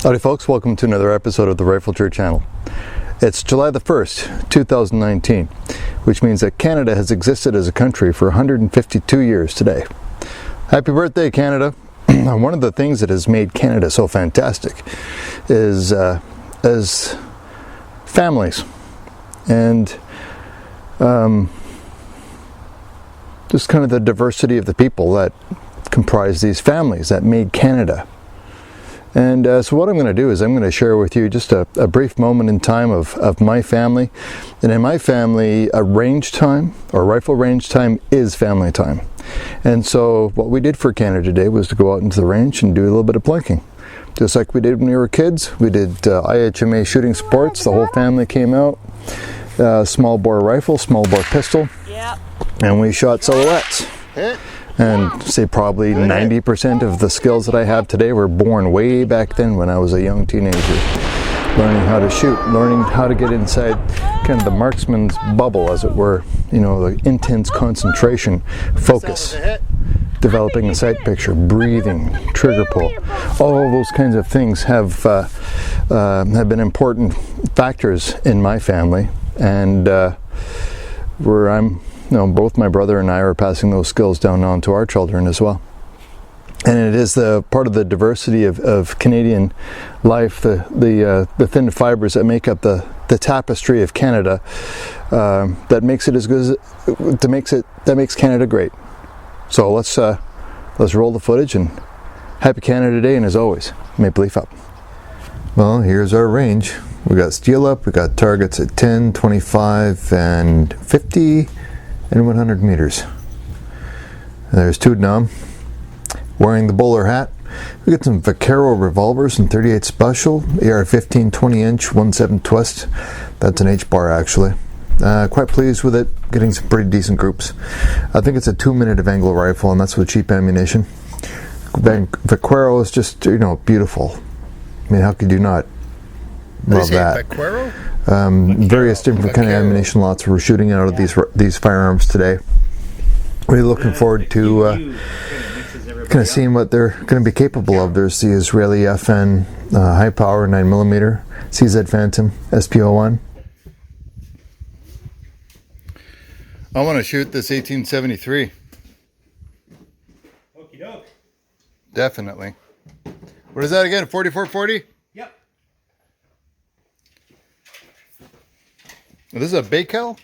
Howdy folks, welcome to another episode of the Rifle Tour channel. It's July the 1st, 2019, which means that Canada has existed as a country for 152 years today. Happy birthday, Canada. One of the things that has made Canada so fantastic is as families and just kind of the diversity of the people that comprise these families that made Canada. And so what I'm going to do is I'm going to share with you just a brief moment in time of my family. And in my family, a range time or rifle range time is family time. And so what we did for Canada today was to go out into the range and do a little bit of blinking. Just like we did when we were kids. We did IHMA shooting sports. The whole family came out. Small bore rifle, small bore pistol. Yep. And we shot silhouettes. And say probably 90% of the skills that I have today were born way back then when I was a young teenager. Learning how to shoot, learning how to get inside kind of the marksman's bubble, as it were. You know, the intense concentration, focus, developing a sight picture, breathing, trigger pull. All of those kinds of things have been important factors in my family, and both my brother and I are passing those skills down on to our children as well. And it is the part of the diversity of Canadian life, the thin fibers that make up the tapestry of Canada, that makes it as good as that makes Canada great. So let's roll the footage, and happy Canada Day, and as always, Maple Leaf up. Well, here's our range. We got steel up, we got targets at 10, 25, and 50. And 100 meters. There's Tudnam wearing the bowler hat. We got some Vaquero revolvers and 38 special, AR-15 20-inch 1/7 twist. That's an H-bar actually. Quite pleased with it. Getting some pretty decent groups. I think it's a 2-minute of Anglo rifle, and that's with cheap ammunition. Vaquero is just beautiful. I mean, how could you not love that? Vaquero? Various different kind of ammunition lots we're shooting out of these firearms today. Really looking forward to kind of seeing what they're going to be capable of. There's the Israeli FN high power 9mm CZ Phantom SP01. I want to shoot this 1873. Okie doke. Definitely. What is that again? 4440? Yep. This is a Bakel?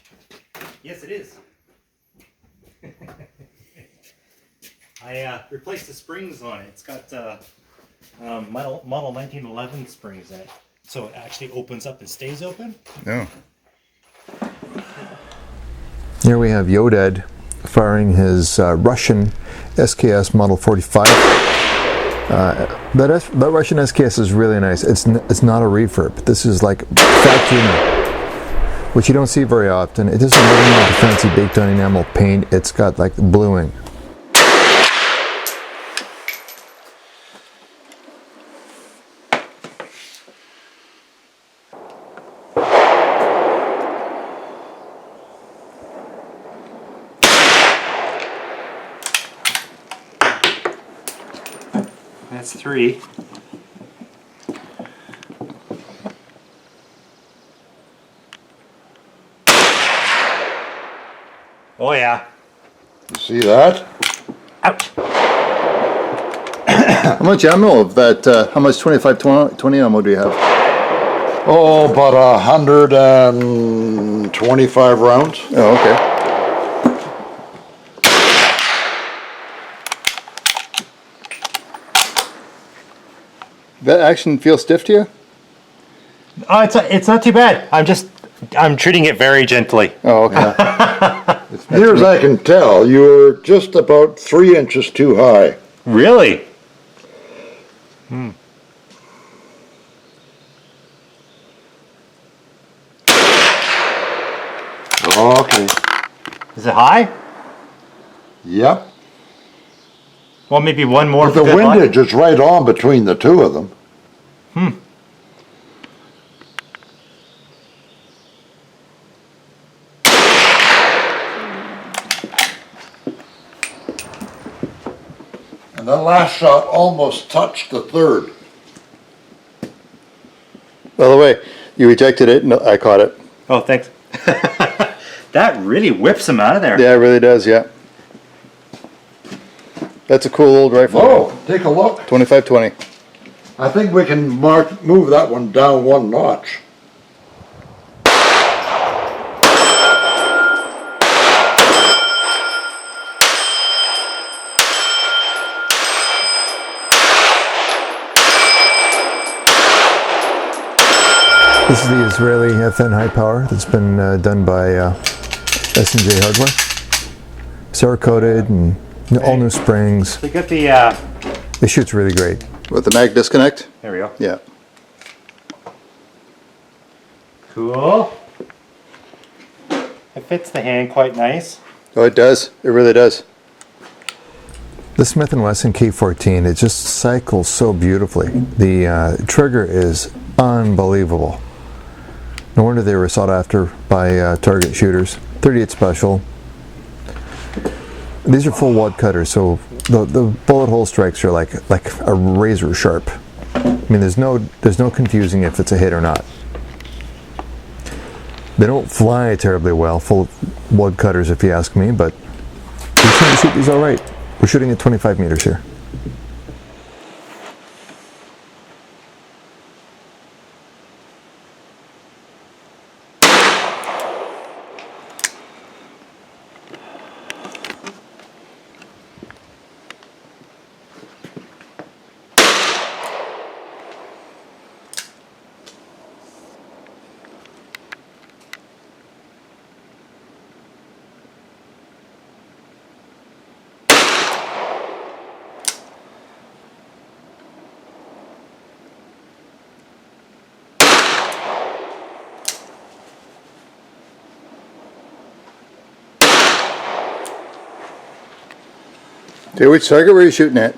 Yes, it is. I replaced the springs on it. It's got model 1911 springs in it, so it actually opens up and stays open. No. Here we have Yodad firing his Russian SKS Model 45. That Russian SKS is really nice. It's not a refurb. This is like factory, which you don't see very often. It doesn't really have the fancy baked on enamel paint. It's got like bluing. That's 3. Oh yeah. You see that? Ouch. How much ammo of that? How much 25-20 ammo do you have? Oh, about 125 rounds. Oh, okay. That action feel stiff to you? Oh, it's not too bad. I'm treating it very gently. Oh, okay. Near as I can tell, you're just about 3 inches too high. Really? Okay. Is it high? Yep. Well, maybe one more. But the windage is right on between the two of them. And that last shot almost touched the third. By the way, you ejected it, and I caught it. Oh, thanks. That really whips them out of there. Yeah, it really does, yeah. That's a cool old rifle. Oh, take a look. 25-20. I think we can move that one down one notch. This is the Israeli thin high power that's been done by S&J Hardware. Cerakoted and all new springs. We got the, It shoots really great. With the mag disconnect? there we go. Yeah. Cool. It fits the hand quite nice. Oh, it does. It really does. The Smith & Wesson K14, it just cycles so beautifully. The trigger is unbelievable. No wonder they were sought after by target shooters. 38 special. These are full wad cutters, so the bullet hole strikes are like a razor sharp. I mean, there's no confusing if it's a hit or not. They don't fly terribly well, full wad cutters, if you ask me, but we tend to shoot these all right. We're shooting at 25 meters here. Okay, which target were you shooting at?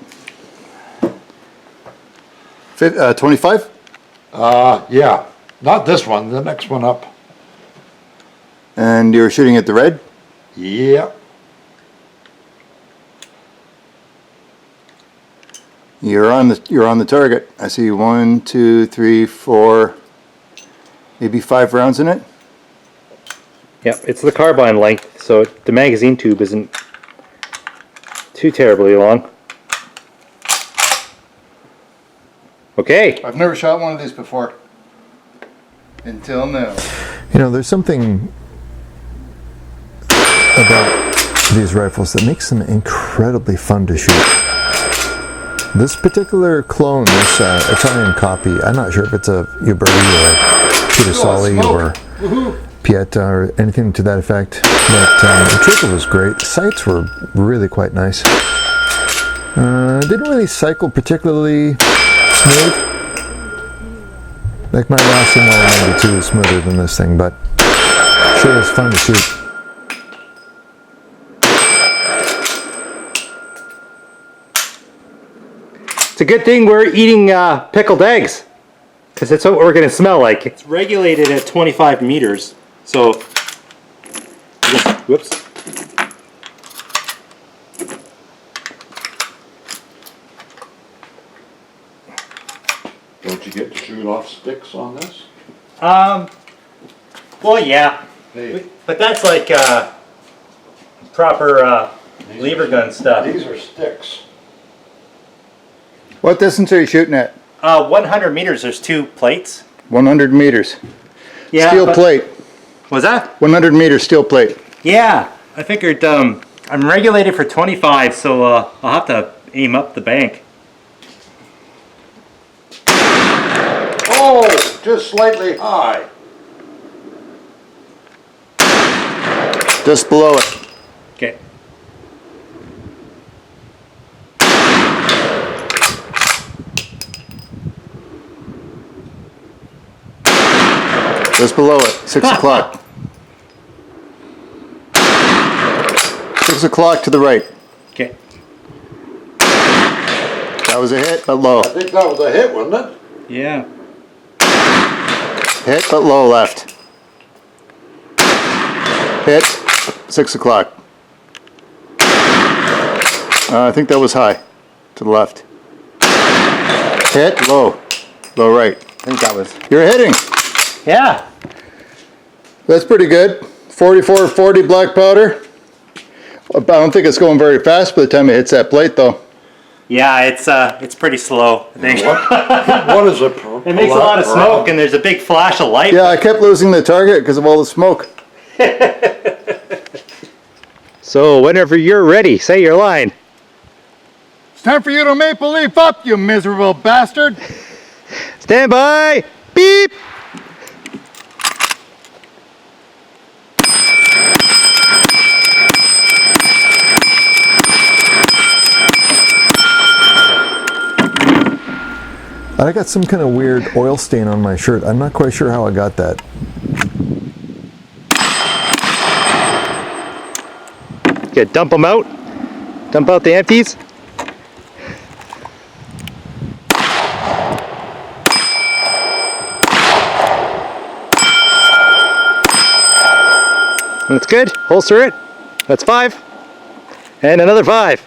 25? Yeah. Not this one, the next one up. And you were shooting at the red? Yeah. You're on the target. I see 1, 2, 3, 4, maybe 5 rounds in it. Yep, it's the carbine length, so the magazine tube isn't too terribly long. Okay. I've never shot one of these before. Until now. You know, there's something about these rifles that makes them incredibly fun to shoot. This particular clone, this Italian copy, I'm not sure if it's a Uberti or Piazzoli or Pieta or anything to that effect, but the trigger was great. The sights were really quite nice. Didn't really cycle particularly smooth. Like my last M92 is smoother than this thing, but sure was fun to shoot. It's a good thing we're eating pickled eggs, because that's what we're going to smell like. It's regulated at 25 meters, so, whoops. Don't you get to shoot off sticks on this? Well, yeah, Hey, but that's like proper lever gun stuff. these are sticks. What distance are you shooting at? 100 meters, there's 2 plates. 100 meters. Yeah, Steel plate. Was that? 100 meters steel plate. Yeah, I figured I'm regulated for 25, so I'll have to aim up the bank. Oh, just slightly high. Just below it. Okay. Just below it. 6 o'clock. 6 o'clock to the right. Okay. That was a hit, but low. I think that was a hit, wasn't it? Yeah. Hit, but low left. Hit, 6 o'clock. I think that was high, to the left. Hit, low, low right. think that was. You're hitting. Yeah. That's pretty good. 44-40 black powder. I don't think it's going very fast by the time it hits that plate, though. Yeah, it's pretty slow, I think. What is it? It makes a lot of smoke, and there's a big flash of light. Yeah, I kept losing the target because of all the smoke. So whenever you're ready, say your line. It's time for you to maple leaf up, you miserable bastard. Stand by. Beep. I got some kind of weird oil stain on my shirt. I'm not quite sure how I got that. Good. Dump them out. Dump out the empties. That's good. Holster it. That's 5. And another 5.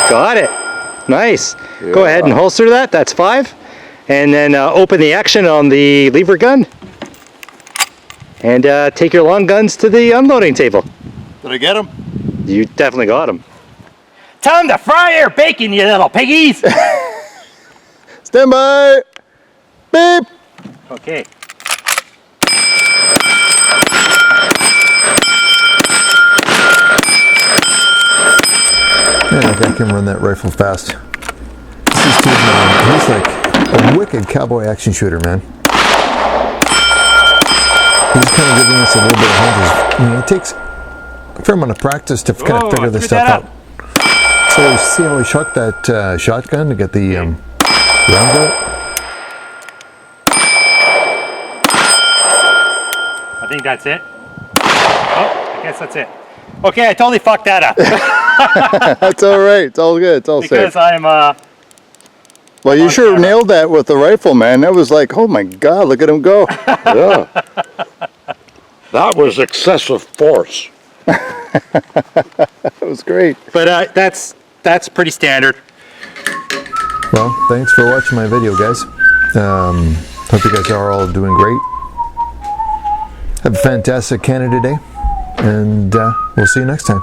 Got it. Nice. Yeah. Go ahead and holster that. That's 5. And then open the action on the lever gun. And take your long guns to the unloading table. Did I get him? You definitely got them. Time to fry your bacon, you little piggies! Stand by! Beep! Okay. Man, that guy can run that rifle fast. This dude, man, he's like a wicked cowboy action shooter, man. He's kind of giving us a little bit of hunters. I mean, it takes a fair amount of practice to kind of figure this stuff out. So you see how he shot that shotgun to get the round out? I think that's it. Oh, I guess that's it. Okay, I totally fucked that up. That's all right. It's all good. It's all safe. Because I'm well, you sure nailed that with the rifle, man. That was like, oh my God, look at him go. Yeah. That was excessive force. That was great. But that's pretty standard. Well, thanks for watching my video, guys. Hope you guys are all doing great. Have a fantastic Canada Day, and we'll see you next time.